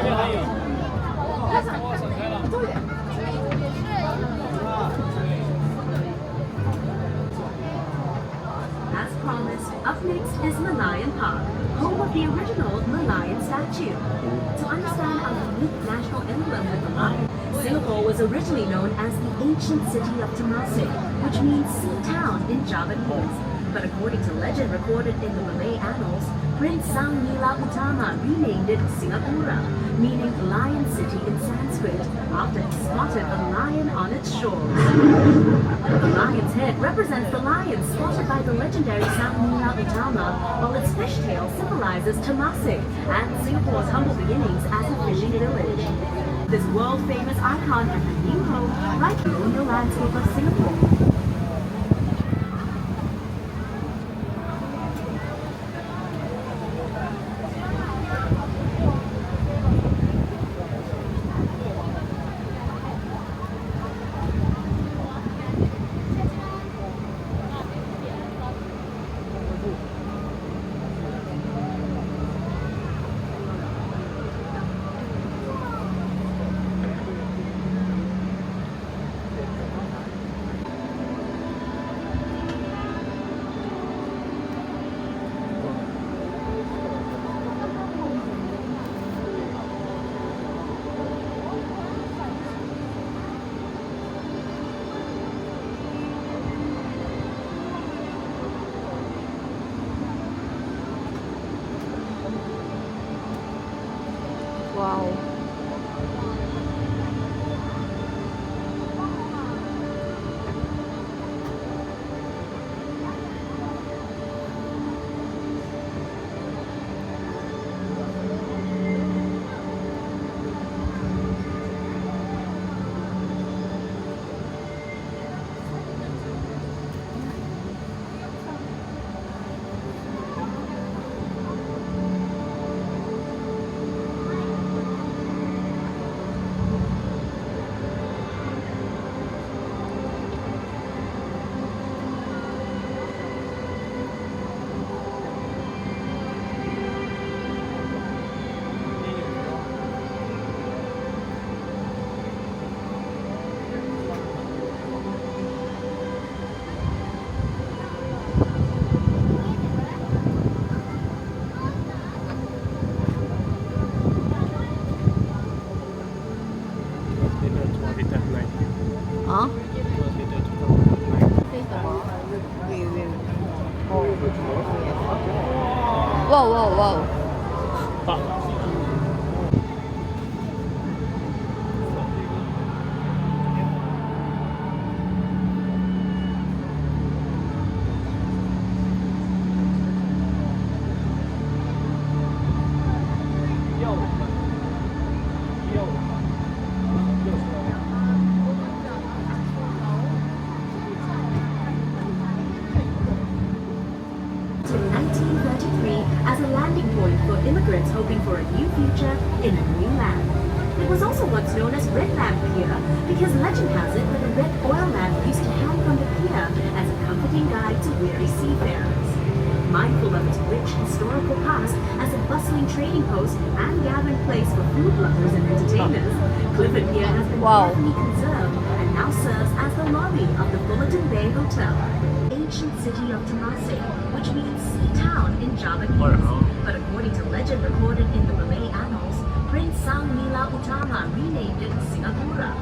As promised, up next is Malayan Park, home of the original Malayan statue. To understand our unique national emblem with the lion, Singapore was originally known as the ancient city of Temasek, which means sea town in Javanese. But according to legend recorded in the Malay annals, Prince Sang Nila Utama renamed it Singapura, meaning lion city in Sanskrit, after he spotted a lion on its shores. The lion's head represents the lion spotted by the legendary Sang Nila Utama, while its fishtail symbolizes Temasek and Singapore's humble beginnings as a fishing village. This world-famous icon has a new home right in the landscape of Singapore. Wow. Hả? Wow, wow, wow. As a landing point for immigrants hoping for a new future in a new land. It was also once known as Red Lamp Pier because legend has it that a red oil lamp used to hang from the pier as a comforting guide to weary seafarers. Mindful of its rich historical past as a bustling trading post and gathering place for food lovers and entertainers, Clifford Pier has been carefully conserved and now serves as the lobby of the Fullerton Bay Hotel. Ancient city of Temasek, which means sea town in Javanese. But according to legend recorded in the Malay annals, Prince Sang Nila Utama renamed it Singapura,